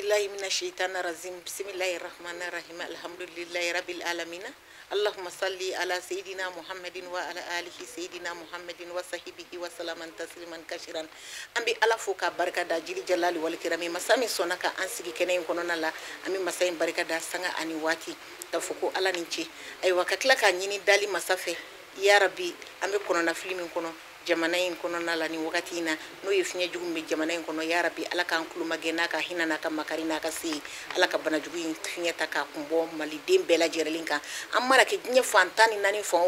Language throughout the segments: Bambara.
billahi minash shaitanir rajim. Bismillahirrahmanirrahim. Alhamdulillahi rabbil alamin. Allahumma salli ala sayidina Muhammadin wa ala alihi sayidina Muhammadin wa sahbihi wa salaman tasliman kashiran. Ambi ala foka barka da jili jalali wal kirami masami sonaka ansigi kenen konona la ami masayin barka da sanga ani wati da foko ala ninche ay wakakla ka nyini dali masafe ya rabbi ambi konona filmin kono jamanayin kono na la ni wakati na no yefinya jugu me jamanayin kono ya rabbi ala kan kuluma gena ka hinana ka makarina ka si ala ka bana jugu finya ta ka kumbo mali dembe la jerelinka amara ke nya fantani nani fa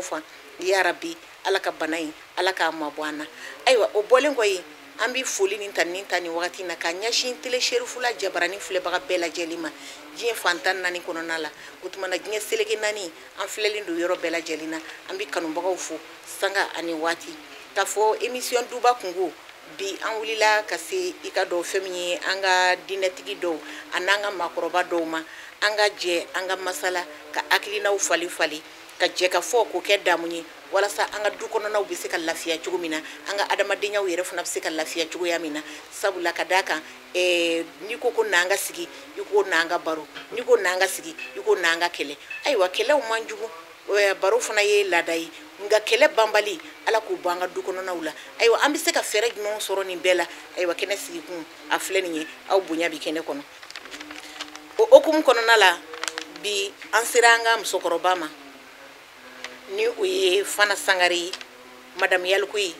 ya rabbi ala ka banayi ala ka mabwana aywa o bolen ko yi ambi foli ni tani wakati na ka nya shin tele sherifula jabarani fule baga bela jelima jien fantan nani kono na la utuma na jien seleke nani an flelindo yoro bela jelina ambi kanumbaga fu sanga ani wati tafo émission duba kungu bi an wulila ka se ika do femini anga dinetigi do ananga makoroba do ma anga je anga masala ka akilina ufali ka je ka fo ko ke damunyi wala sa anga du kono na ubisi ka lafiya jugumina anga adama dinya were funa bisi ka lafiya jugu yamina sabula kadaka ni ko nanga sigi yuko nanga baro ni ko nanga sigi yuko nanga kele aywa kele o manjugu baro funa ye ladai nga kele bambali ala ko banga du kono na wula aywa ambi se ka fere gnon soro ni bela aywa kene sigi kun afle ni aw bunya bi kene kono o okum kono na la bi ansiranga msokorobama ni uye fana sangari madam yalkuyi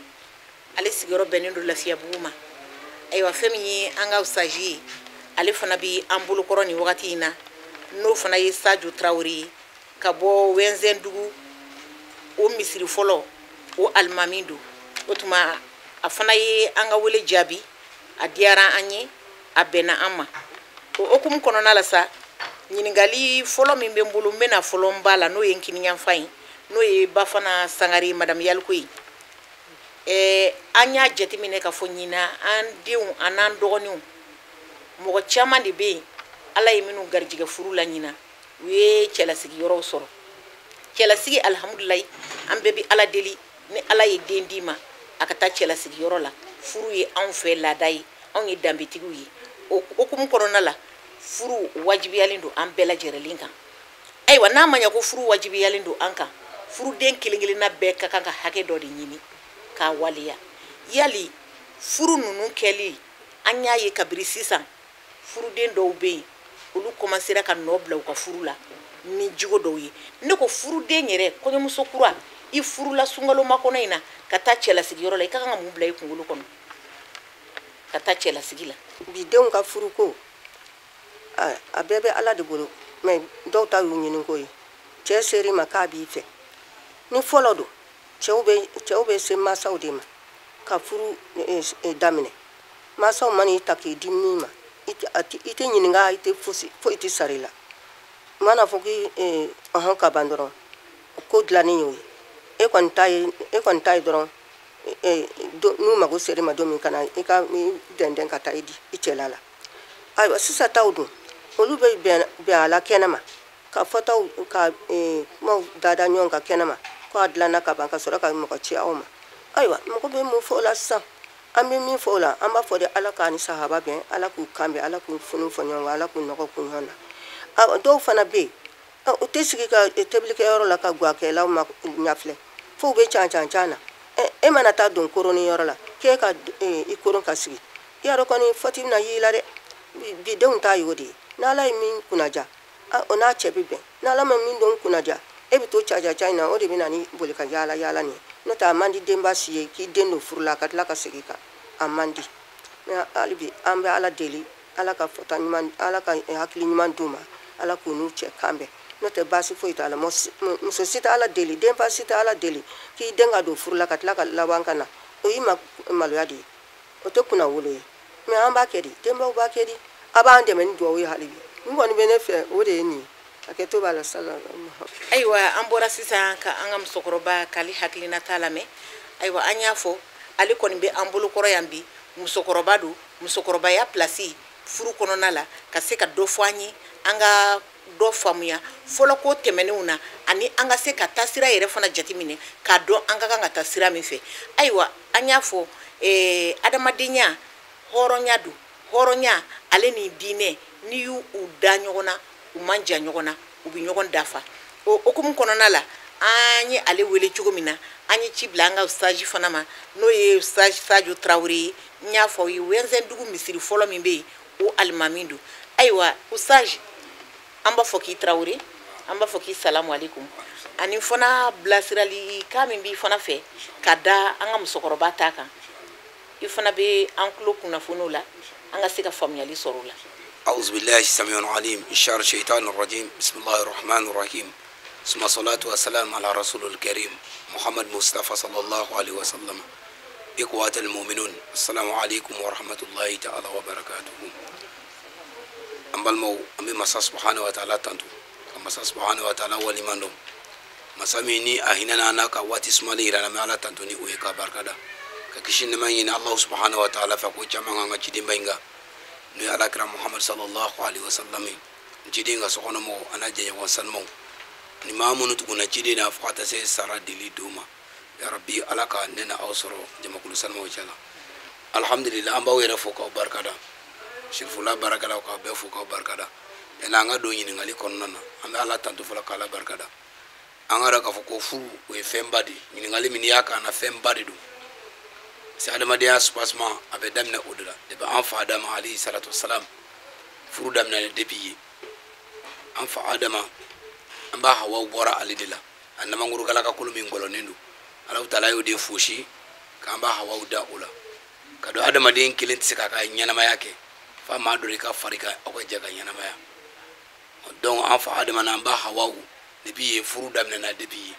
ale sigoro benindo lafiya buma aywa femini anga usaji ale fana bi ambulu koroni wakati ina no fana ye Sadio Traoré kabo wenzendugu o misiri folo o almamindo otuma afana ye anga wele jabi adiara anye abena ama o okum kono na la sa nyiningali folo mimbe mbulu mena folo mbala no yenkini nyamfai no ye bafana sangari madam yalkuyi anya jetimine ka fonyina andiu anan dogoniu mo chama de be ala yiminu garjiga furula nyina we cela sigi yoro soro cela sigi alhamdulillah ambe bi ala deli ni ala ye dendima akata cela sigi yoro la furu ye an fe la dai an ye dambe tigu yi o kum korona la furu wajibi yalindo an bela jerelinka aywa na manya ko furu wajibi yalindo anka furu den kilingili na be ka kanka hake do di nyini ka waliya yali furu nunu keli anya ye kabiri sisan furu den do be olu commencer ka nobla ka furu la ni jigo do yi ne ko furu den yere ko muso kura I furu la sungalo makono ina kata chela sigi yoro la ikaka mubla yi kungulu kono kata chela sigi la bidon ka furu ko a bebe ala de bolo mais dota yu nyini ko yi che seri makabi fe ni folodo chewbe se masa odima ka furu damine masa o mani taki dimima ite nyini nga ite fusi fo ite sarila mana foki ahon ka bandoro ko dlani yoyi e kontai doron nu mago seri ma domin kana e ka mi denden kata idi ichelala ay sisa tawdu olu be ala kenama ka fota ka mo dada nyon ka kenama ko adlana ka banka sura ka mo ko ci awma aywa mo ko be mo fo la sa ambe mi fo la amba fo de ala ka ni sahaba be ala ku kambe ala ku funu fo nyon ala ku no ko ku hona do fana be o tesigi ka teblike yoro la ka gwa ke la ma nyafle fo be chana e manata don koroni yoro la ke ka I koron ka sigi yaro ko ni foti na yila de bi de unta yodi na la min kunaja ona chebi be na la min don kunaja e bi to chaja china o de bi na ni bolika yala ni no ta mandi demba siye ki dendo furla ka tla ka sigi ka amandi na alibi ambe ala deli ala ka fota nyman ala ka hakili nyman duma ala ko nu che kambe no te basi fo itala mo sita ala deli demba sita ala deli ki denga do furla ka tla ka lawanka na o yima maluyadi o to kuna wole me amba kedi demba o ba kedi aba ande men do wi halibi ngoni benefe o de ni aketo bala sallallahu aywa ambora sisa ka angam sokoroba kali haklina talame aywa anyafo ali koni be ambulu koro yambi musokoroba ya plasi furu kono nala ka se ka do fwanyi anga do famuya folo ko temenuna ani anga se ka tasira yere fana jatimine ka do anga kanga tasira mife aywa anyafo adamadinya horonya ale ni diinɛ ni y'u da ɲɔgɔn na u man jan ɲɔgɔn na u bɛ ɲɔgɔn dafa o hukumu kɔnɔna la an ye ale wele cogo min na an ye ci bila an ka ustaji fana ma n'o ye ustaji Sadio Traoré ye n y'a fɔ aw ye Wɛnzɛndugu misiri fɔlɔ min bɛ yen o alimami don ayiwa ustaji an b'a fɔ k'i Traoré an b'a fɔ k'i salamu alaikum ani fana bilasirali kan min b'i fana fɛ ka da an ka musokɔrɔba ta kan i fana bɛ an tulo kunnafoniw la an ka se ka faamuyali sɔrɔ o la. أعوذ بالله السميع العليم من شر الشيطان الرجيم بسم الله الرحمن الرحيم ثم الصلاة والسلام على رسول الكريم محمد مصطفى صلى الله عليه وسلم إخوة المؤمنون السلام عليكم ورحمة الله تعالى وبركاته أمبالمو أمي مسا سبحانه وتعالى تنتو مسا سبحانه وتعالى ولمانو مساميني أهيننا أنا كواتي اسمالي رانا مالا تنتوني ويكا بركادا ككشين ما الله سبحانه وتعالى فكو جامعنا جدين بينغا ni alakira Muhammad sallallahu alaihi wasallam jidi nga sokono mo anaje ya wasalmo ni mamunu tukuna jidi na afata se sara dili duma ya rabbi alaka nena awsoro jama kulu salmo chala alhamdulillah amba wera foka barkada shirfula barakada ka be foka barkada ena nga do nyini ngali konnana amba ala tantu fula kala barkada angara ka foko fu we fembadi nyini ngali mini yaka na fembadi do si adamadiya spasma abe damna udura de ba an fa adama alayhi salatu wassalam furu damna debi an fa adama an ba hawa bora alidila annama nguru kala ka kulumi ngolo nindu Allah taala yo de fushi ka ba hawa uda ula kado adama de kilin tsika ka nyana ma yake fa ma dori ka farika ko jaga nyana ma ya don an fa adama na ba hawa debi furu damna na debi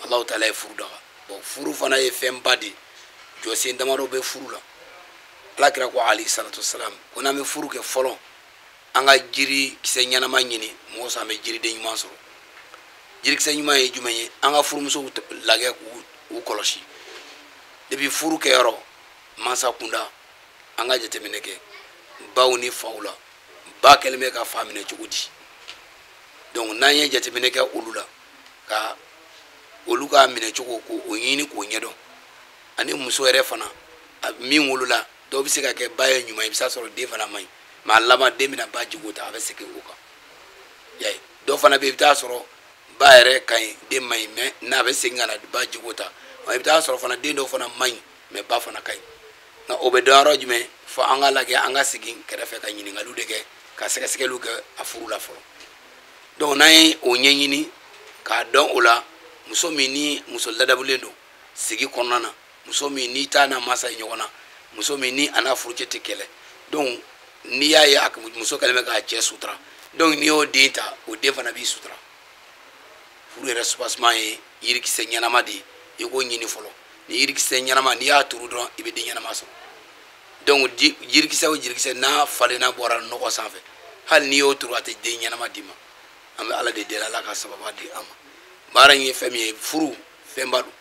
Allah taala furu da bo furu fana e fembadi jose ndamaro be furu la alakira ko ali salatu wassalam kona me furu ke folo anga jiri kise nyana ma nyini mo sa me jiri de nyuma so jiri kise nyuma e jumenye anga furu muso lage ku koloshi debi furu ke yoro masa kunda anga jete mineke bawni faula ba kelme ka famine chugudi donc nanye jete mineke ulula ka oluka mine chugo ko onyini ko nyedo ani muso ere fana min wulula do bi se ka ke baye nyuma ibisa soro de fana mai ma lama de mina ba jigota ave se ke uka yai do fana be ibita soro ba ere kai de mai me na ave se ngana ba jigota ma ibita soro fana de do fana mai me ba fana kai na obedaro jume fo anga lage anga sigin kere fe ka nyini ngalu de ke ka se ke lu ke afuru la foro do nay o nyenyini ka don ula muso mini muso ladabulendo sigi konana muso mi ni tana masa nyogona muso mi ni ana furuje tekele donc ni ya ya muso kalme ka che sutra donc ni o dita o defana bi sutra furu responsable e yiriki se nyana madi e ko nyini folo ni yiriki se nyana ma ni ya turu don ibe de nyana maso donc yiriki se na fale na bora no ko sanfe hal ni o turu ate de nyana madima am ala de de la ka sababa di ama barangi femi furu fembadu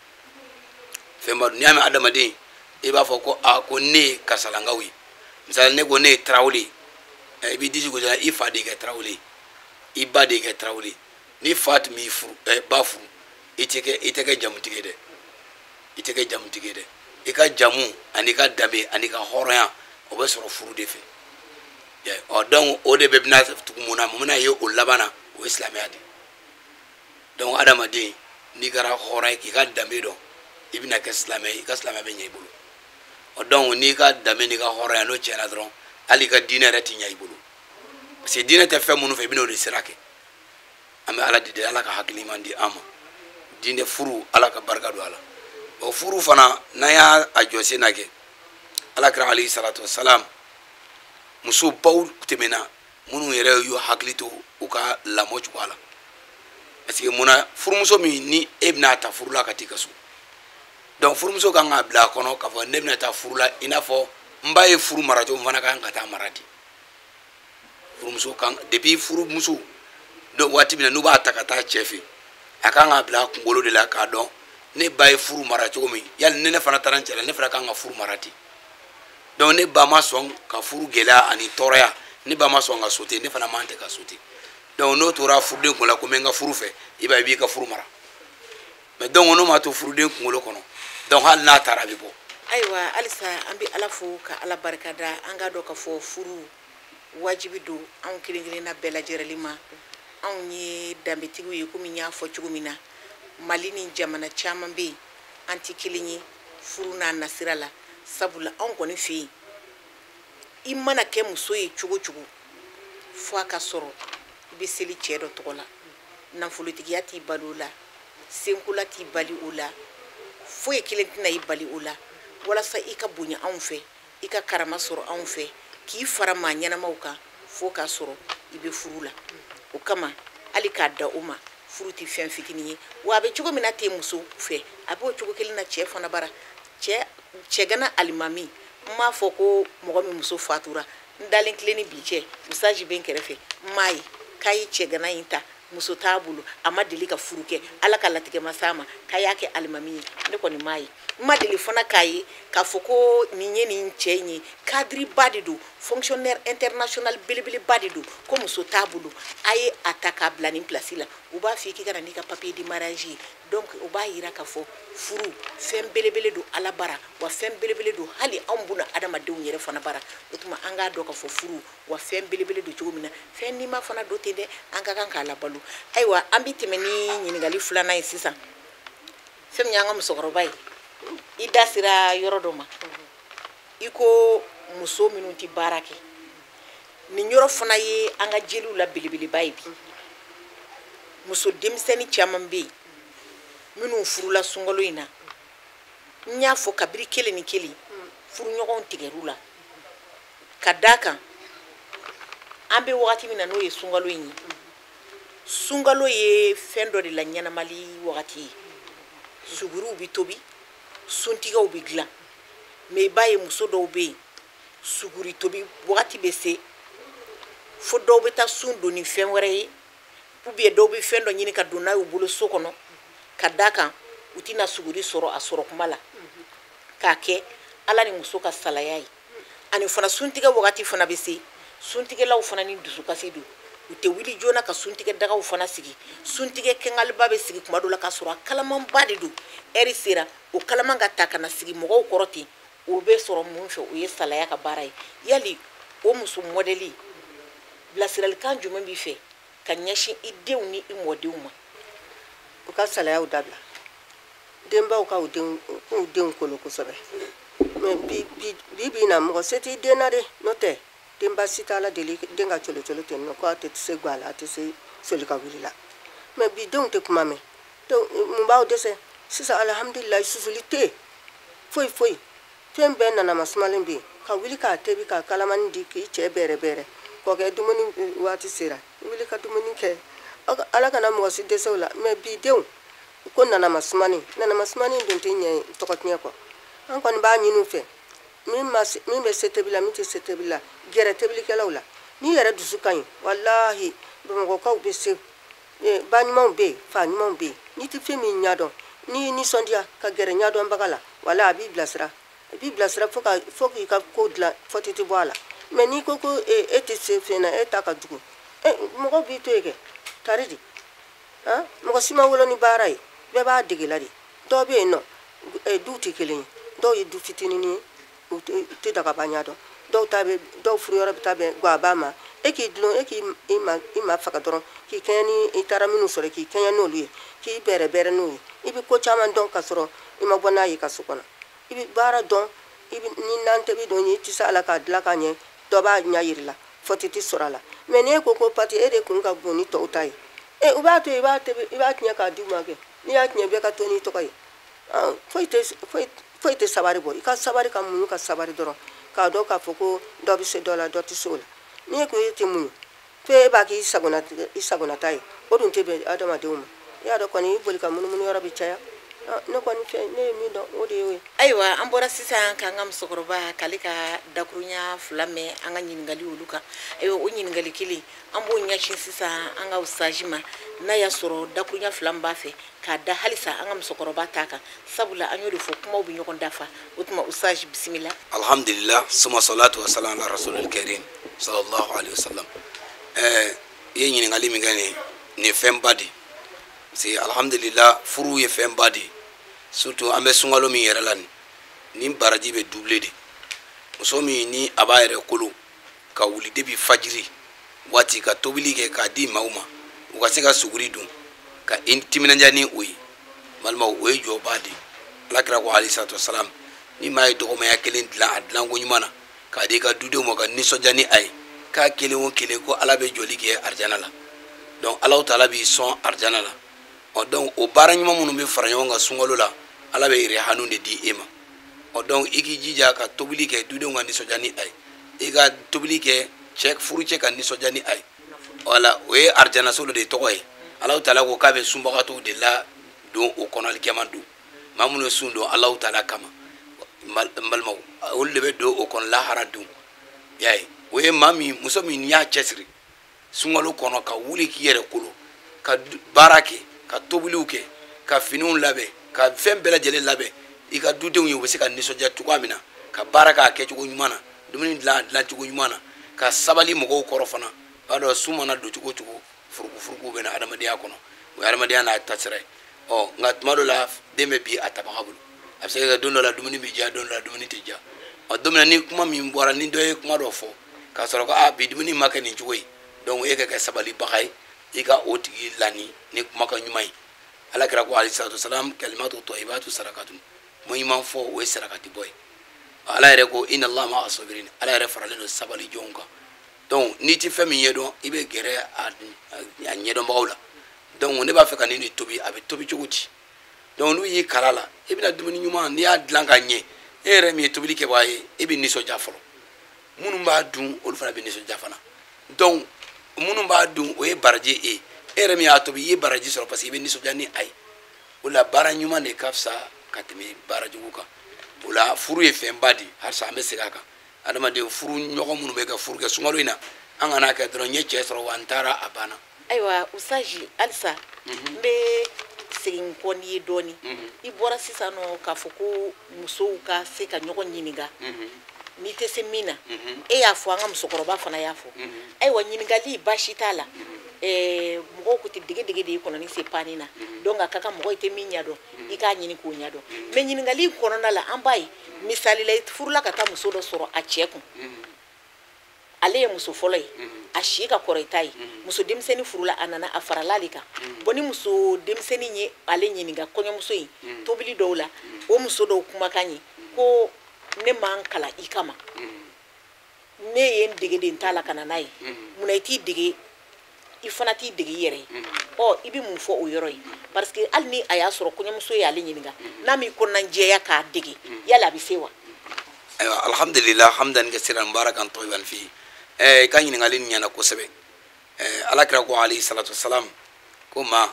ni ame adama de e ba fo ko a ko ne kasalangawi misal ne go ne Traoré e bi diji go jana ifa de ke Traoré iba de ke Traoré ni fat mi furu ba furu iteke jamu tigede e ka jamu ani ka dabe ani ka horoya o be soro furu de fe ya o don o de be bina tukumuna mumuna ye o labana o islamiyadi don adama de ni gara horay ki ka dabe do ibina ka islamay be nyay bulu o don ni ka dabe ni ka horay no chena dron ali ka dina rati nyay bulu parce que dina ta fe munu fe bino de sirake ame ala de ala ka hakili mandi ama dine furu ala ka barka do ala o furu fana na ya ajose nage ala kra ali salatu wassalam muso baw temena munu yere yo haklito uka la moch wala parce que muna furu muso mi ni ebna ta furu la katika su donc furu muso kan abla kono ka fo nebna ta furu la ina fo mbaye furu marajo mfana kan kata maradi furu muso kan depuis furu muso do wati bina nuba atakata chefi akanga abla ngolo de la ka don ne baye furu marajo mi yal ne fana taranchela ne fana kan furu marati donc ne ba ma son ka furu gela ani toraya ne ba ma son ga sote ne fana mante ka sote donc no tora furu den ko la ko menga furu fe iba bi ka furu mara mais donc no ma to furu den ko lo kono donc hal na tarabi bo Ayiwa alisa an bɛ ala fo ka ala barikada an ka dɔn ka fɔ furu wajibi don anw kelen-kelenna bɛɛ lajɛlen ma anw ye danbetigiw ye komi n y'a fɔ cogo min na Mali ni jamana caman bɛ yen an tɛ kelen ye furu n'a nasira la sabula anw kɔni fɛ yen i mana kɛ muso ye cogo cogo fo a ka sɔrɔ i bɛ seli cɛ dɔ tɔgɔ la nafolotigiya t'i bali o la senkula t'i bali o la foyi kelen tɛna i bali o la walasa i ka bonya anw fɛ i ka karama sɔrɔ anw fɛ k'i fara maa ɲɛnamaw kan fo k'a sɔrɔ i bɛ furu la o kama hali k'a da o ma furu tɛ fɛn fitinin ye wa a bɛ cogo min na ten muso fɛ a b'o cogo kelen na cɛ fana bara cɛ gana alimami n m'a fɔ ko mɔgɔ min muso fatura n dalen tilen ni bi cɛ musaji bɛ n kɛrɛfɛ n m'a ye k'a ye cɛ gana in ta muso t'a bolo a ma deli ka furu kɛ ala ka latigɛ ma s'a ma k'a y'a kɛ alimami ye ne kɔni m'a ye n ma deli fana k'a ye k'a fɔ ko nin ye nin cɛ in ye cadre ba de don fonctionnaire international belebeleba de don ko muso t'a bolo a ye a ta k'a bila nin place la u b'a fɔ i k'i ka na n'i ka papier de mariage ye donc o b'a yira k'a fɔ furu fɛn belebele don ala bara wa fɛn belebele don hali anw buna adamadenw yɛrɛ fana bara o tuma an k'a dɔn k'a fɔ furu wa fɛn belebele don cogo min na fɛn n'i ma fana don ten dɛ an ka kan k'a labalo ayiwa an bɛ tɛmɛ ni ɲininkali filanan ye sisan fɛn min y'an ka musokɔrɔba ye i da sera yɔrɔ dɔ ma i ko muso minnu tɛ baara kɛ nin yɔrɔ fana ye an ka jeliw la belebeleba ye bi muso denmisɛnnin caman bɛ yen minnu furula sunkalo in na n y'a fɔ kabiri kelen ni kelen furuɲɔgɔnw tigɛr'u la ka d'a kan an bɛ wagati min na n'o ye sunkalo in ye sunkalo ye fɛn dɔ de la ɲɛnamali wagati ye suguriw bɛ tobi suntigɛw bɛ dilan mais i b'a ye muso dɔw bɛ yen suguri tobi wagati bɛ se fo dɔw bɛ taa sun don ni fɛn wɛrɛ ye ou bien dɔw bɛ fɛn dɔ ɲini ka don n'a y'u bolo so kɔnɔ ka d'a kan u tɛna suguri sɔrɔ a sɔrɔ kuma la k'a kɛ ala ni muso ka salaya ye ani fana suntigɛ wagati fana bɛ se suntigɛlaw fana ni dusukasi don u tɛ wuli joona ka suntigɛ dagaw fana sigi suntigɛ kɛngaliba bɛ sigi kuma dɔ la k'a sɔrɔ a kalamanba de don ɛri sera o kalaman ka ta ka na sigi mɔgɔw kɔrɔ ten o bɛ sɔrɔ mun fɛ o ye salaya ka baara ye yali o muso mɔdɛli bilasiralikan jumɛn b'i fɛ ka ɲɛsin i denw ni i mɔdenw ma u ka salayaw dabila denbaw ka u denw kolo kosɛbɛ mais bi na mɔgɔ se t'i den na de n'o tɛ denba si t'a la deli den ka colocolo ten nɔ ko a tɛ se guwa la a tɛ se soli ka wuli la mais bi denw tɛ kuma mɛn donc mun b'aw dɛsɛ sisan alhamdulilayi susuli tɛ yen foyi foyi fɛn bɛɛ nanama sumalen bɛ yen ka wuli k'a tebi ka kalamani di k'i cɛ bɛrɛ bɛrɛ k'o kɛ dumuni waati sera i wuli ka dumuni kɛ ala kana mɔgɔ si dɛsɛ o la mais bi denw ko nanama sumani dun tɛ ɲɛ tɔgɔtiɲɛ kɔ an kɔni b'a ɲini u fɛ min bɛ se tebili la min tɛ se tebili la gɛrɛ tebilikɛlaw la n'i yɛrɛ dusu ka ɲi walahi bamakɔkaw bɛ se ba ɲumanw bɛ yen fa ɲumanw bɛ yen n'i tɛ fɛn min ɲɛdɔn n'i nisɔndiya ka gɛrɛ ɲɛdɔnbaga la wala a b'i bilasira fo k'i ka ko dilan fo tɛ bɔ a la mais n'i ko ko e tɛ se fɛn na e ta ka jugu mɔgɔw b'i to yen kɛ tari di mɔgɔ si ma wolo ni baara ye bɛɛ b'a dege la de dɔw bɛ yen nɔ duw tɛ kelen ye dɔw ye du fitinin ye u tɛ dagaba ɲɛdɔn dɔw furuyɔrɔ bɛ taa bɛn guwaba ma e k'i dulon e k'i ma faga dɔrɔn k'i kɛɲɛ ni i taara minnu sɔrɔ k'i kɛɲɛ n'olu ye k'i bɛrɛ bɛrɛ n'o ye i bɛ ko caman dɔn ka sɔrɔ i ma bɔ n'a ye ka so kɔnɔ i bɛ baara dɔn ni nan tɛbi dɔn i tɛ se ala k'a dilan ka ɲɛ dɔ b'a ɲɛ yiri la fɔti tɛ sɔrɔ a la mais n'e ko pati e de kun ka bon ni tɔw ta ye u b'a to i b'a tiɲɛ k'a di u ma kɛ n'i y'a tiɲɛ bɛɛ ka to n'i tɔgɔ ye foyi tɛ sabari bɔ i ka sabari ka muɲu ka sabari dɔrɔn k'a dɔn k'a fɔ ko dɔ bɛ se dɔ la dɔ tɛ se o la n'i ye ko e tɛ muɲu f'e b'a k'i sagonata ye o dun tɛ bɛn adamadenw ma i y'a dɔn kɔni i boli ka munumunu yɔrɔ bɛ caya ne kɔni fɛ ne ye min dɔn o de ye o ye. ayiwa an bɔra sisan k'an ka musokɔrɔba k'ale ka dakurunya fila mɛn an ka ɲininkali olu kan ayiwa o ɲininkali kelen an b'o ɲɛsin sisan an ka usaji ma n'a y'a sɔrɔ dakurunya fila min b'a fɛ k'a da halisa an ka musokɔrɔba t'a kan sabula an y'o de fɔ kumaw bɛ ɲɔgɔn dafa o tuma usaji bisimila. alhamdulillah suma salatu wa salam ala rasulil karim sallallahu alaihi wasallam i ye ɲininkali min kɛ nin ye fɛnba de c'est alhamdulillah furu ye fɛnba de surtout an bɛ sunkalo min yɛrɛ la nin ni baraji be doublé de muso min ni a b'a yɛrɛ kolo ka wuli debi fajiri waati ka tobili kɛ k'a di maaw ma u ka se ka suguri dun ka timinanja ni o ye balimaw o ye jɔba de alakira ko alayhi salatu wasalam ni maa ye dɔgɔmaya kelen dilan a dilanko ɲuman na k'a di i ka dudenw ma ka nisɔndiya ni a ye k'a kelen o kelen ko ala bɛ jɔli kɛ arijana la donc alahu taala b'i sɔn arijana la donc o baara ɲuman minnu bɛ fara ɲɔgɔn kan sunkalo la ala bɛ rehanu de di e ma donc i k'i jija ka tobili kɛ dudenw ka nisɔndiya ni a ye i ka tobili kɛ furucɛ ka nisɔndiya ni a ye wala o ye arijana so de tɔgɔ ye alahu taala ko k'a bɛ sunbagatɔw de la don o kɔnɔ alikiyama don maa minnu ye sun don alahu taala kama n balimaw olu de bɛ don o kɔnɔ lahara don y'a ye o ye maa min muso min y'a cɛsiri sunkalo kɔnɔ ka wuli k'i yɛrɛ kolo ka baara kɛ ka tobiliw kɛ ka finiw labɛn ka fɛn bɛɛ lajɛlen labɛn i ka dudenw ye u bɛ se ka nisɔndiya cogoya min na ka baara k'a kɛcogo ɲuman na dumuni dilan cogo ɲuman na ka sabali mɔgɔw kɔrɔ fana b'a dɔn su mana don cogo o cogo furukufuruku bɛ na adamadenya kɔnɔ o ye adamadenya n'a taasira ye nka tuma dɔ la den bɛ bi a tabaga bolo a bɛ se ka kɛ don dɔ la dumuni bɛ diya don dɔ la dumuni tɛ diya don min na ni kuma min bɔra ni dɔ ye kuma dɔ fɔ k'a sɔrɔ ko bi dumuni ma kɛ nin cogo ye donc e ka kɛ sabalibaga ye i ka o tigi lani ni kumakan ɲuman ye alakira ko alayhi salatu wasalam kalimatu tayyibatu sarakatun kuma ɲuman fɔ o ye sarakati bɔ ye ala yɛrɛ ko inna allaha ma'a sabirin ala yɛrɛ faralen don sabali jɔnw kan donc n'i ti fɛn min ɲɛdɔn i bɛ gɛrɛ a ɲɛdɔnbagaw la donc ne b'a fɛ ka nin de tobi a bɛ tobi cogo di donc n'u y'i kala la i bɛna dumuni ɲuman n'i y'a dilan ka ɲɛ e yɛrɛ min ye tobili kɛbaga ye e bɛ nisɔndiya fɔlɔ minnu b'a dun olu fana bɛ nisɔndiya fana donc minnu b'a dun o ye baraji e yɛrɛ min y'a tobi i ye baraji sɔrɔ parce que i bɛ nisɔndiya ni a ye o la baara ɲuman de ka fisa ka tɛmɛ baara jugu kan o la furu ye fɛnba de halisa an bɛ segin a kan adamaden furu ɲɔgɔn minnu bɛ kɛ furu kɛ sunkalo in na an kana kɛ dɔrɔn n ye cɛ sɔrɔ wa n taara a banna. ayiwa usaji halisa n bɛ segin kɔ n'i ye dɔɔni i bɔra sisan nɔ k'a fɔ ko musow ka se ka ɲɔgɔn ɲininka n'i tɛ se min na e y'a fɔ an ka musokɔrɔba fana y'a fɔ ayiwa ɲininkali baasi t'a la mɔgɔw ko ten dege de ye kɔnɔ ni se pani na donc a ka kan mɔgɔ i tɛ min ɲɛdɔn i k'a ɲini k'o ɲɛdɔn mais ɲininkali kɔnɔna la an b'a ye misali la i furula ka taa muso dɔ sɔrɔ a cɛ kun ale ye muso fɔlɔ ye a si ka kɔrɔ i ta ye muso denmisɛnnin furula a nana a farala ale kan bon ni muso denmisɛnnin ye ale ɲininka kɔɲɔmuso in tobili dɔw la o muso dɔw kumakan ye ko ne m'an kalan i kama ne ye n dege de n t'a la ka na n'a ye munna i t'i dege i fana t'i dege i yɛrɛ ye i bɛ mun fɔ o yɔrɔ ye parce que hali ni a y'a sɔrɔ kɔɲɔmuso ye ale ɲininka n'a m'i kɔnɔnajɛya k'a dege yala a bɛ se wa. ayiwa alhamdulilah hamdan kasiran barakan tayyiban fi i ka ɲininkali nin ɲɛna kosɛbɛ alakira ko alayhi salatu wasalam ko maa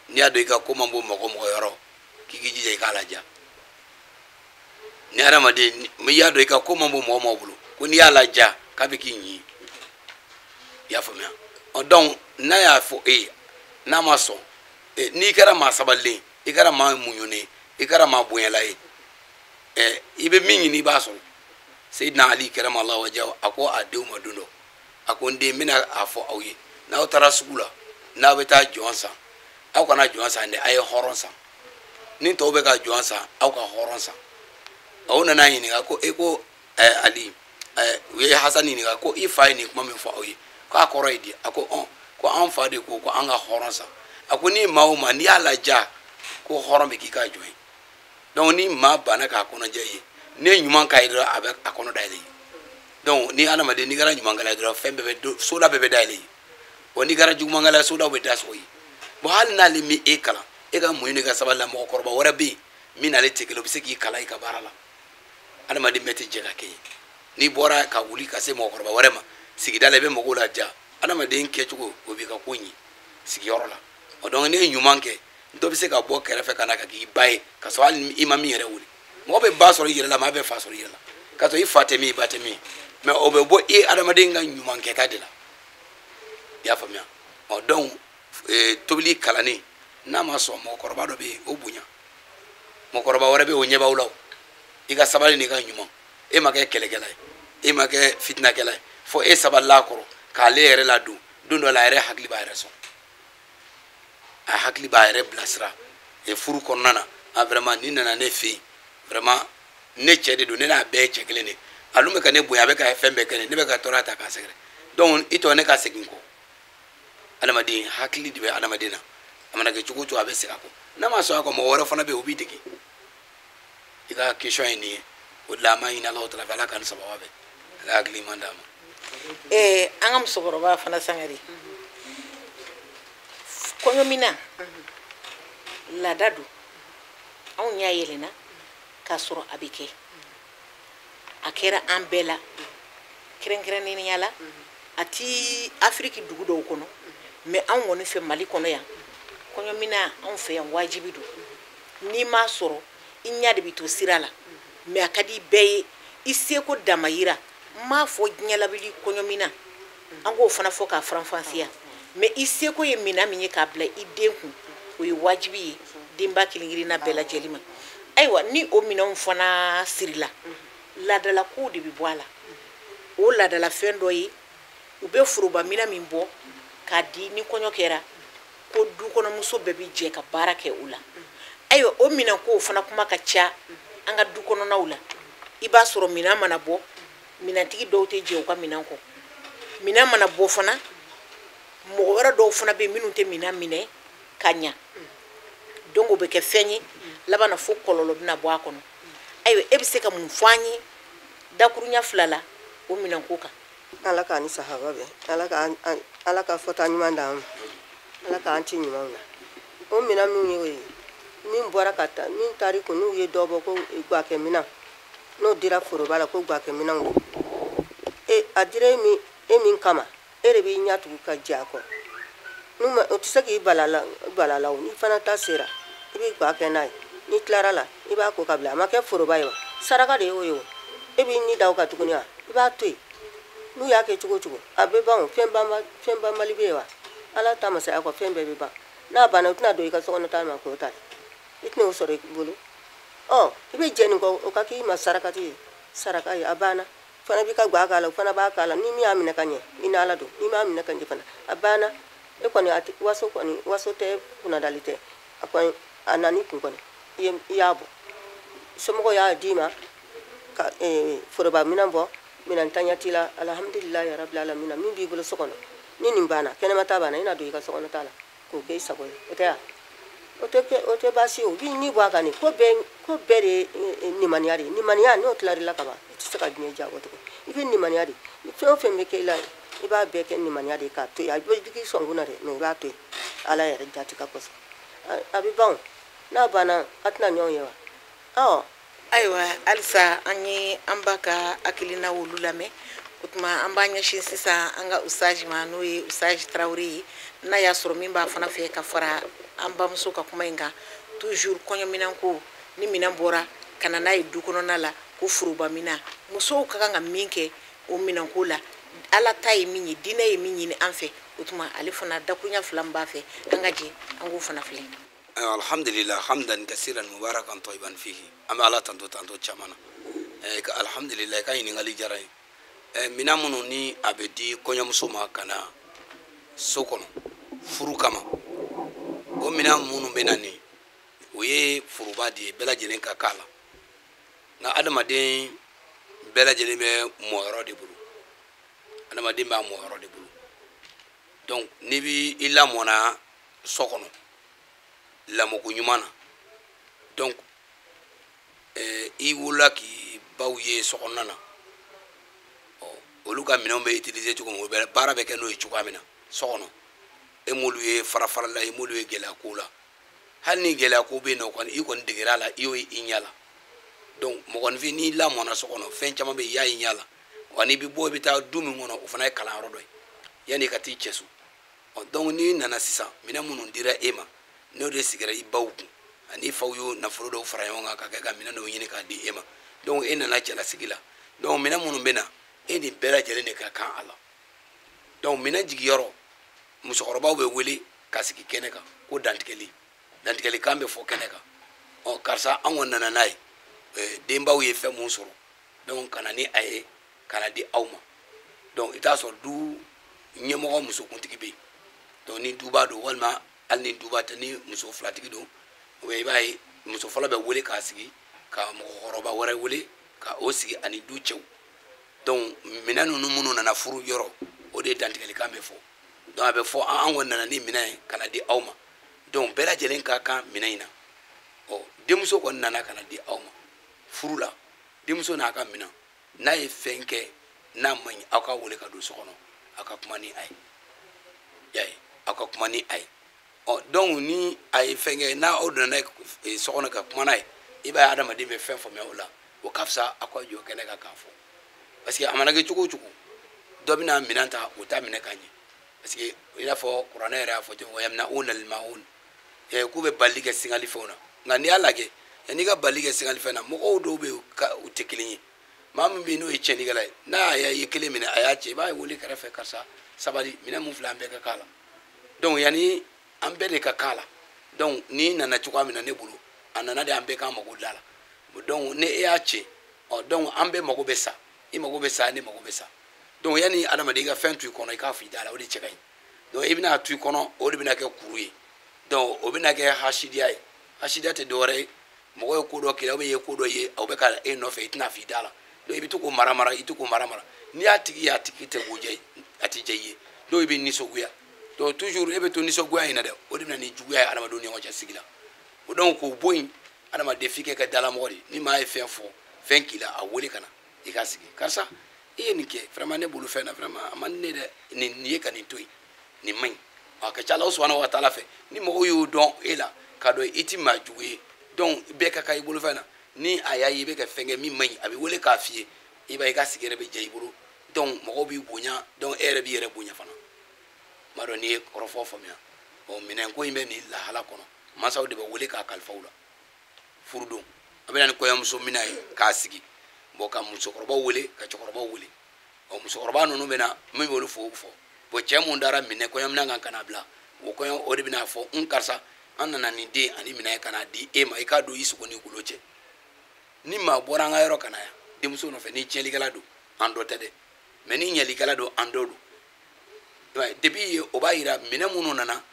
n'i y'a dɔn i ka ko man bɔ mɔgɔ yɔrɔ k'i k'i jija i k'a laja ni adamaden i y'a dɔn i ka ko man bɔ mɔgɔ bolo ko n'i y'a laja k'a bɛ k'i ɲi i y'a faamuya donc n'a y'a fɔ e ye n'a ma sɔn n'i kɛra maa sabalilen i kɛra maa muɲunen i kɛra maa bonyala ye i bɛ min ɲini i b'a sɔrɔ Seydina Ali kɛrama Allahu wajahu a ko a denw ma don dɔ a ko n den n bɛna a fɔ aw ye n'aw taara sugu la n'aw bɛ taa jɔn san aw kana jɔn san dɛ a ye hɔrɔn san ni tɔw bɛ ka jɔn san aw ka hɔrɔn san aw nana ɲininka ko ko Ali u ye Hasani ɲininka ko i fa ye nin kuma min fɔ aw ye k'a kɔrɔ ye di a ko ko an fa de ko an ka hɔrɔn san a ko ni maa o maa n'i y'a laja ko hɔrɔn bɛ k'i ka jɔn ye donc ni maa banna k'a kɔnɔjɛ ye ne ɲuman k'a ye dɔrɔn a bɛ a kɔnɔ dayɛlɛ ye donc ni adamaden n'i kɛra ɲuman kɛla ye dɔrɔn fɛn bɛɛ bɛ soda bɛɛ bɛ dayɛlɛ ye wa n'i kɛra juguman kɛla ye sodaw bɛ da sɔgɔ ye bon hali n'ale mi e kalan e ka muɲu ni ka sabali la mɔgɔkɔrɔba wɛrɛ bɛ yen min n'ale tɛ kelen o bɛ se k'i kalan i ka baara la adamaden bɛɛ tɛ jɛ ka kɛ ye n'i bɔra ka wuli ka se mɔgɔkɔrɔba wɛrɛ ma sigida la i bɛ mɔgɔw laja adamaden kɛcogo o b'i ka ko ɲi sigiyɔrɔ la donc ne ye ɲuman kɛ dɔ bɛ se ka bɔ kɛrɛfɛ ka na ka k'i ba ye ka sɔrɔ hali i ma min yɛrɛ wuli mɔgɔ bɛ ba sɔrɔ i yɛrɛ la maa bɛ fa sɔrɔ i yɛrɛ la ka sɔrɔ i fa tɛ min i ba tɛ min mais o bɛ bɔ e adamaden ka ɲuman kɛta de la i y'a faamuya donc tobili kalanni n'a ma sɔn mɔgɔkɔrɔba dɔ bɛ yen o bonya mɔgɔkɔrɔba wɛrɛ bɛ yen o ɲɛ b'aw la i ka sabali n'i ka ɲuman e ma kɛ kɛlɛkɛla ye e ma kɛ fitinakɛla ye fo e sabalila kɔrɔ k'ale yɛrɛ ladon don dɔ la a yɛrɛ hakili b'a yɛrɛ sɔn a hakili b'a yɛrɛ bilasira furu kɔnɔna na vraiment ni nana ne fɛ yen vraiment ne cɛ de don ne n'a bɛɛ cɛ kelen de alu bɛ ka ne bonya a bɛ ka fɛn bɛɛ kɛ ne bɛ ka tɔɔrɔ ta k'a sɛgɛrɛ donc i tɔ ne ka segin kɔ adamaden hakili de bɛ adamaden na a mana kɛ cogo o cogo a bɛ segin a kɔ n'a ma sɔn a kɔ mɔgɔ wɛrɛ fana bɛ yen o b'i dege i ka question ye nin ye o de la an b'a ɲini Alahu Taala fɛ Ala ka nin sababa bɛɛ Ala hakili ɲuman d'a ma. an ka musokɔrɔba fana Sangare kɔɲɔmina laada don anw y'a yɛlɛnna k'a sɔrɔ a bɛ kɛ a kɛra an bɛɛ la kɛrɛnkɛrɛnnenya la a ti Afiriki dugu dɔw kɔnɔ mais anw kɔni fɛ Mali kɔnɔ yan kɔɲɔmina anw fɛ yan wajibi don n'i m'a sɔrɔ i ɲɛ de bɛ to sira la mais a ka di bɛɛ ye i seko damayira n m'a fɔ diɲɛlabili kɔɲɔmina an k'o fana fɔ k'a faranfasiya mais i seko ye mina min ye k'a bila i den kun o ye wajibi ye denba kelen-kelenna bɛɛ lajɛlen ma ayiwa ni o minɛnw fana sirila laadala kow de bɛ bɔ a la o laadala fɛn dɔ ye u bɛ foroba mina min bɔ k'a di ni kɔɲɔ kɛra ko dukɔnɔmuso bɛɛ bɛ jɛ ka baara kɛ o la ayiwa o minɛn kow fana kuma ka ca an ka dukɔnɔnaw la i b'a sɔrɔ minɛn mana bɔ minɛntigi dɔw tɛ jɛ u ka minɛn kɔ minɛn mana bɔ fana mɔgɔ wɛrɛ dɔw fana bɛ yen minnu tɛ minɛn minɛ ka ɲa donc o bɛ kɛ fɛn ye laban na fo kɔlɔlɔ bɛna bɔ a kɔnɔ ayiwa e bɛ se ka mun fɔ an ye dakuruɲa fila la o minɛn ko kan. Ala k'an ni sahaba bɛn Ala ka fɔta ɲuman d'an ma Ala k'an ci ɲumanw na o minɛn minnu ye o ye min bɔra ka taa min taar'i kun n'u ye dɔ bɔ ko guwakɛ minɛn n'o dira foroba la ko guwakɛ minɛnw don a dira e min kama e de b'i ɲɛ tugu ka jɛ a kɔ o tɛ se k'i balala o n'i fana ta sera i bɛ guwakɛ n'a ye n'i tilara la i b'a ko ka bila a ma kɛ foroba ye wa saraka de y'o ye o e b'i ni da o kan tuguni wa i b'a to yen n'u y'a kɛ cogo o cogo a bɛ ban o fɛn banbali bɛ yen wa Ala ta masaya kɔ fɛn bɛɛ bɛ ban n'a banna o tɛna don i ka sokɔnɔ ta ma k'o ta i tɛna o sɔrɔ i bolo i bɛ jɛ nin kɔ o ka k'i ma sarakati ye saraka ye a banna fana b'i ka guwa k'a la o fana b'a k'a la ni min y'a minɛ ka ɲɛ i ni Ala don ni m'a minɛ ka ɲɛ fana a banna e kɔni waso tɛ kunnadali tɛ a kɔni a nani kun kɔni i y'a bɔ somɔgɔw y'a d'i ma ka foroba minɛn bɔ minɛn taɲa t'i la alhamdulilahi rabbil alamin min b'i bolo so kɔnɔ ni nin banna kɛnɛma ta banna i na don i ka sokɔnɔ ta la k'o kɛ i sago ye o tɛ ya o tɛ baasi ye o b'i ni bɔ a kan nin ko bɛɛ de ye nimaniya de ye nimaniya n'o tilar'i la ka ban i tɛ se ka diɲɛ diya o tugun i bɛ nimaniya de fɛn o fɛn bɛ kɛ i la i b'a bɛɛ kɛ nimaniya de k'a to yen a bɛ digi sɔn kunna dɛ mais i b'a to yen Ala yɛrɛ jati ka kɔsɔn a bɛ ban n'a banna a tɛna ɲɔgɔn ye wa ayiwa halisa an b'a ka hakilina olu lamɛn o tuma an b'a ɲɛsin sisan an ka usaji ma n'o ye usaji Tarawele ye n'a y'a sɔrɔ min b'a fana fɛ ka fara an bamuso ka kuma in kan toujours kɔɲɔminɛn ko ni minɛn bɔra ka na n'a ye du kɔnɔna la ko foroba minɛn musow ka kan ka min kɛ o minɛn ko la Ala ta ye min ye diinɛ ye min ɲini an fɛ o tuma ale fana dakuruɲa fila min b'a fɛ an ka jɛ an k'o fana filɛ. Alhamdulillah hamdan kasiran mubarakan tayyiban fihi an bɛ Ala tanto caman na alhamdulillah ka ɲininkali diyara n ye minɛn minnu ni a bɛ di kɔɲɔmuso ma ka na so kɔnɔ furu kama o minɛn minnu bɛ na ni o ye foroba de ye bɛɛ lajɛlen ka k'a la nka adamaden bɛɛ lajɛlen bɛ mɔyɔrɔ de bolo adamaden b'a mɔyɔrɔ de bolo donc n'i b'i lamɔna so kɔnɔ lamɔko ɲuman na donc i wolola k'i baw ye so kɔnɔna na olu ka minɛnw bɛ utiliser cogo min baara bɛ kɛ n'o ye cogoya min na so kɔnɔ e m'olu ye farafarala i m'olu ye gɛlɛya ko la hali ni gɛlɛya ko bɛ yen nɔ kɔni i kɔni degera a la i y'o i ɲɛ la donc mɔgɔninfin n'i lamɔna so kɔnɔ fɛn caman bɛ yen i y'a i ɲɛ la wa n'i bɛ bɔ i bɛ taa du min kɔnɔ o fana ye kalanyɔrɔ dɔ ye yanni i ka t'i cɛ so donc n'i nana sisan minɛn minnu dira e ma n'o de sigira i baw kun ani faw y'o nafolo dɔw fara ɲɔgɔn kan ka kɛ ka minɛn dɔw ɲini k'a di e ma donc e nana cɛlasigi la donc minɛn minnu bɛ na e ni bɛɛ lajɛlen de ka kan a la donc minɛn jigiyɔrɔ musokɔrɔbaw bɛ wele ka sigi kɛnɛ kan ko dantigɛli kan bɛ fɔ kɛnɛ kan karisa an kɔni nana n'a ye denbaw ye fɛn mun sɔrɔ donc ka na ni a ye ka na di aw ma donc i t'a sɔrɔ du ɲɛmɔgɔ musokuntigi bɛ yen donc ni duba don walima hali ni duba tɛ ni muso filatigi don i b'a ye muso fɔlɔ bɛ wele k'a sigi ka mɔgɔkɔrɔba wɛrɛ wele ka o sigi ani du cɛw donc minɛn ninnu minnu nana furu yɔrɔ o de ye dantigɛlikan bɛ fɔ donc a bɛ fɔ an kɔni nana ni minɛn ye ka na di aw ma donc bɛɛ lajɛlen ka kan minɛn in na denmuso kɔni nana ka na di aw ma furu la denmuso n'a ka minɛn n'a ye fɛn kɛ n'a man ɲi aw ka wele ka don so kɔnɔ aw ka kuma ni a ye y'a ye aw ka kuma ni a ye donc ni a ye fɛn kɛ n'a aw donna n'a ye so kɔnɔ ka kuma n'a ye i b'a ye adamaden bɛ fɛn faamuya o la o ka fisa aw ka jɔ kɛnɛ kan k'a fɔ parce que a mana kɛ cogo o cogo dɔ bɛna minɛn ta o t'a minɛ ka ɲɛ parce que i n'a fɔ kuranɛ yɛrɛ y'a fɔ cogo min yamna'una al-ma'un k'u bɛ bali kɛ singali fɛnw na nka n'i y'a lajɛ yanni i ka bali kɛ singali fɛn na mɔgɔw dɔw bɛ yen u tɛ kelen ye maa min bɛ yen n'o ye tiɲɛnikɛla ye n'a ye kelen minɛ a y'a cɛ i b'a ye wele kɛrɛfɛ karisa sabali minɛn mun filɛ an bɛɛ ka k'a la donc yanni an bɛɛ de ka k'a la donc n'i nana cogoya min na ne bolo a nana de an bɛɛ k'an mago dilan la donc ni e y'a cɛ donc an bɛɛ mago bɛ sa i mago bɛ sa ne mago bɛ sa donc yanni adamaden i ka fɛn to i kɔnɔ i k'a fɔ i da la o de cɛ ka ɲi donc i bɛna to i kɔnɔ o de bɛna kɛ kuru ye donc o bɛna kɛ hasidiya ye hasidiya tɛ dɔwɛrɛ ye mɔgɔ ye ko dɔ kɛ aw bɛ ye ko dɔ ye aw bɛ ka e nɔfɛ i tɛna fɔ i da la donc i bɛ to k'o mara mara i to k'o mara mara n'i y'a tigi ye a tigi tɛ k'o diya a tɛ diya i ye donc i bɛ nisɔngoya donc toujours e bɛ to nisɔngoya in na dɛ o de bɛna ni juguya ye adamadenw ni ɲɔgɔn cɛ sigi la o donc k'o bɔ yen adamaden f'i kɛ kɛ dalamɔgɔ de ye ni maa ye fɛn fɔ fɛn k'i la a wele ka na i ka sigi karisa i ye nin kɛ vraiment ne bolo fɛn na vraiment a man di ne dɛ nin ye ka nin to yen nin man ɲi a ka ca Alahu subahanahu wa taala fɛ ni mɔgɔw y'o dɔn e la k'a dɔn i tɛ maa jugu ye donc bɛɛ ka kan i bolo fɛn na ni a y'a ye i bɛ ka fɛn kɛ min man ɲi a bɛ wele k'a f'i ye i b'a ye i ka sigi yɛrɛ bɛ diya i bolo donc mɔgɔw b'i bonya donc e yɛrɛ b'i yɛrɛ bonya fana m'a dɔn n'i ye kɔrɔfɔ faamuya minɛnko in bɛ nin lahala kɔnɔ mansaw de bɛ wele k'a kalifa u la furudon a bɛ na ni kɔɲɔmuso minɛ ye k'a sigi ka musokɔrɔbaw wele ka cɛkɔrɔbaw wele musokɔrɔba ninnu bɛ na min b'olu fɔ o fɔ cɛ mun dara minɛ kɔɲɔminɛn kan ka na bila o kɔɲɔ o de bɛna fɔ karisa an nana nin den ani minɛn ye ka na di e ma i k'a don i sogo ni golo cɛ ni maa bɔra an ka yɔrɔ ka na yan denmuso nɔfɛ ni tiɲɛlikɛla don an dɔ tɛ dɛ mais ni ɲɛlikɛla don an dɔ don depuis ye o b'a yira minɛn minnu nana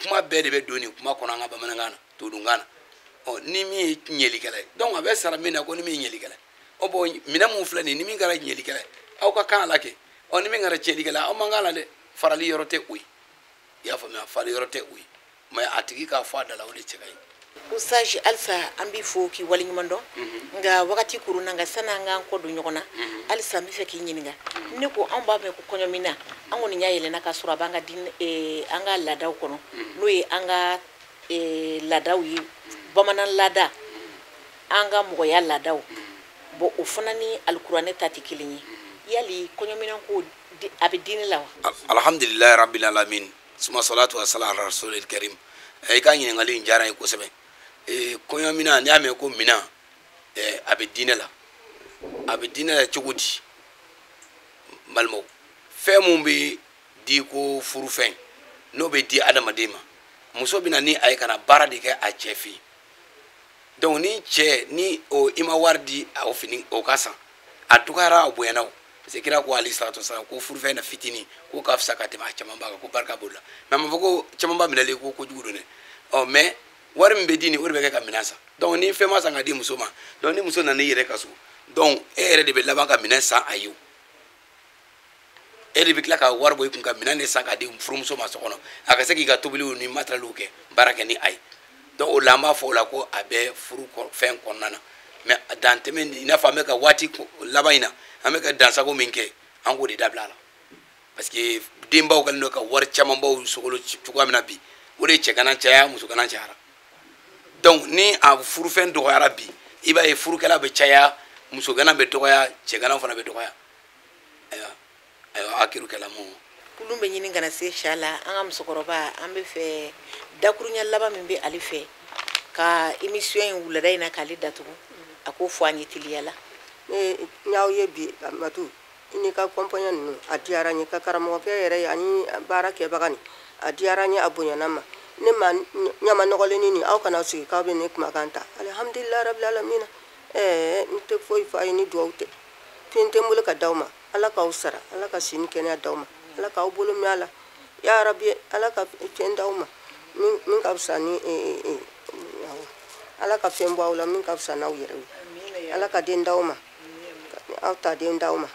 kuma bɛɛ de bɛ don nin kuma kɔnɔ an ka bamanankan na todunkan na ni min ye ɲɛlikɛla ye donc a bɛ sara min na ko ni min ye ɲɛlikɛla ye bon minɛn mun filɛ nin ni min kɛra ɲɛlikɛla ye aw ka kan a la kɛ ni min kɛra tiɲɛlikɛla aw man kan a la dɛ farali yɔrɔ tɛ o ye i y'a faamuya farali yɔrɔ tɛ o ye mais a tigi k'a fɔ a da la o de cɛ ka ɲi. Usage halisa an b'i fo k'i waleɲuman dɔn nka wagati kurunna nka sani an k'an kɔ don ɲɔgɔn na halisa n bɛ fɛ k'i ɲininka ne ko anw b'a mɛn ko kɔɲɔminɛn an kɔni y'a yɛlɛnna k'a sɔrɔ a b'an ka an ka laadaw kɔnɔ n'o ye an ka laadaw ye bamanan laada an ka mɔgɔya laadaw bon o fana ni alikuranɛ ta tɛ kelen ye yali kɔɲɔminɛn ko a bɛ diinɛ la wa. Alhamdulilayi rabbil alamin suma salatu wa salam ala rasulil karim i ka ɲininkali in diyara n ye kosɛbɛ kɔɲɔminɛn n'i y'a mɛn ko minɛn a bɛ diinɛ la a bɛ diinɛ la cogo di balimaw fɛn mun bɛ di ko furufɛn n'o bɛ di adamaden ma muso bɛ na ni a ye ka na baara de kɛ a cɛ fɛ yen donc ni cɛ ni i ma wari di o fini o ka san a dɔgɔyara a bonyana o parce que kira ko alayhi salatu wasalam ko furufɛn na fitinin ko ka fisa ka tɛmɛ a camanba kan ko barika b'o la mais a ma fɔ ko camanba minɛlen ko kojugu don dɛ mais wari min bɛ di nin o de bɛ kɛ ka minɛn san donc ni fɛn ma san ka di muso ma donc ni muso nana i yɛrɛ ka so donc e yɛrɛ de bɛ laban ka minɛn san a ye e de bɛ tila ka wari bɔ i kun ka minɛn de san ka di furumuso ma so kɔnɔ a ka se k'i ka tobiliw ni matériels kɛ baara kɛ ni a ye donc o la an b'a fɔ o la ko a bɛ furu fɛn kɔnɔna na mais dan tɛmɛ i n'a fɔ an bɛ ka waati laban in na an bɛ ka dansago min kɛ an k'o de dabila a la parce que denbaw kɛlen don ka wari camanbaw sogolo cogoya min na bi o de cɛ kana caya muso kana cayara donc ni a furufɛn dɔgɔyara bi i b'a ye furukɛla bɛ caya muso gana bɛ dɔgɔya cɛ gana fana bɛ dɔgɔya ayiwa akiru kɛlamu kulun bɛ ɲini kana se sha la an ka musokɔrɔba an bɛ fɛ dakuruɲɛ laban min bɛ ale fɛ ka émission in wulada in na k'ale datugu a k'o fɔ an ye teliya la. n y'aw ye bi Matu i n'i ka kɔnpɔɲɛ ninnu a diyara n ye ka karamɔgɔkɛ yɛrɛ ye ani baara kɛbaga nin a diyara n ye a bonyana ma ne ma ɲama nɔgɔlenni nin aw kana sigi k'aw bɛ ne kumakan ta alhamdulilayi rabil alamina n tɛ foyi fɔ a ye ni duwawu tɛ fɛn tɛ n bolo ka d'aw ma ala k'aw sara ala ka sini kɛnɛya d'aw ma ala k'aw bolo mɛn a la ya rabi ala ka fɛn d'aw ma min ka fisa ni ala ka fɛn bɔ aw la min ka fisa n'aw yɛrɛ ye ala ka den d'aw ma aw ta den d'aw ma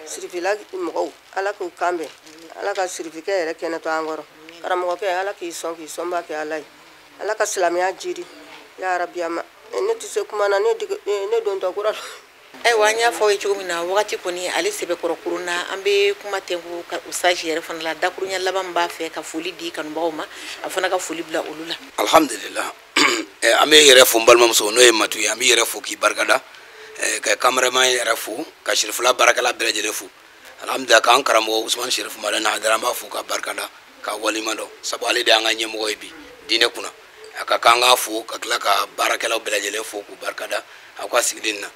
sirifila mɔgɔw ala k'u kanbɛn ala ka sirifikɛ yɛrɛ kɛnɛ to an kɔrɔ karamɔgɔkɛ ala k'i sɔnba kɛ ala ye ala ka silamɛya jiri ya rabi ama ne tɛ se kuma na ne don tɔ kura ayiwa an y'a fɔ aw ye cogo min na wagati kɔni ale sɛbɛkɔrɔ kurunna an bɛ kuma tɛnku ka usaji yɛrɛ fana la dakurunya laban b'a fɛ ka foli di kanubagaw ma a fana ka foli bila olu la alhamdulillah an bɛ yɛrɛ fo n balimamuso n'o ye matu ye an bɛ yɛrɛ fo k'i barikada ka kameraman yɛrɛ fo ka sirifila baarakɛla bɛɛ lajɛlen fo alhamdulillah k'an karamɔgɔ usman sherifu malen na hadara an b'a fo ka barikada ka walima dɔn sabu ale de y'an ka ɲɛmɔgɔ ye bi diinɛ kunna a ka kan k'a fo ka tila ka baarakɛlaw bɛɛ lajɛlen fo k'u barikada aw ka sigiden na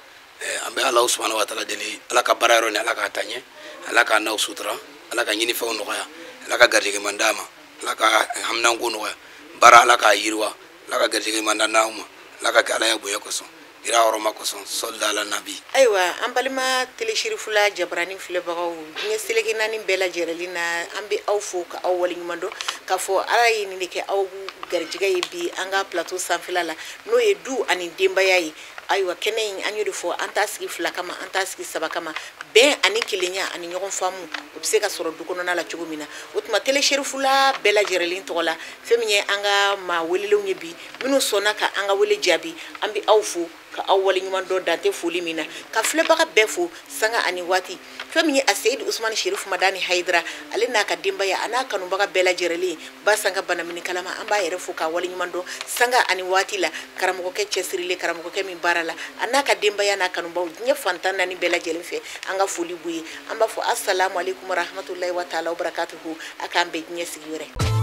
an bɛ ala subhanahu wa ta'ala deli ala ka baara yɔrɔ ni ala k'a taɲɛ ala k'a n'aw sutura ala ka ɲinifɛnw nɔgɔya ala ka garijɛgɛman d'a ma ala ka haminanko nɔgɔya baara ala k'a yiriwa ala ka garijɛgɛman da n'aw ma ala ka kɛ ala ya bonya kosɔn ira hɔrɔma kosɔn sɔlida ala nabi ayiwa an balima telesirifula jabarani filɛbagaw diɲɛ seleke naani bɛɛ lajɛlen na an bɛ aw fo ka aw waleɲuman dɔn k'a fɔ ala ye nin de kɛ aw garijɛgɛ ye bi an ka plateau sanfɛla la n'o ye du ani denbaya ye ayiwa kɛnɛ in an y'o de fɔ an t'a sigi fila kama an t'a sigi saba kama bɛn ani kelenya ani ɲɔgɔn faamu o bɛ se ka sɔrɔ du kɔnɔna la cogo min na o tuma telesirifula bɛɛ lajɛlen tɔgɔ la fɛn min ye an ka maa welelenw ye bi minnu sɔnna ka an ka wele jaabi an bɛ aw fo ka aw waleɲuman dɔn dante foli min na ka filɛbaga bɛɛ fo sanga ani waati fɛn min ye a seyidi usmani sherifu madani hayidara ale n'a ka denbaya a n'a kanubaga bɛɛ lajɛlen ba sanga banamini kalama an b'a yɛrɛ fo ka waleɲuman dɔn sanga ani waati la karamɔgɔkɛ cɛsirilen karamɔgɔkɛ min baara la a n'a ka denbaya n'a kanubaw diɲɛ fantan naani bɛɛ lajɛlen fɛ an ka foli b'u ye an b'a fɔ assalamu alaikum warahmatullahi wa taala wa barakatuhu a k'an bɛn diɲɛ sigi wɛrɛ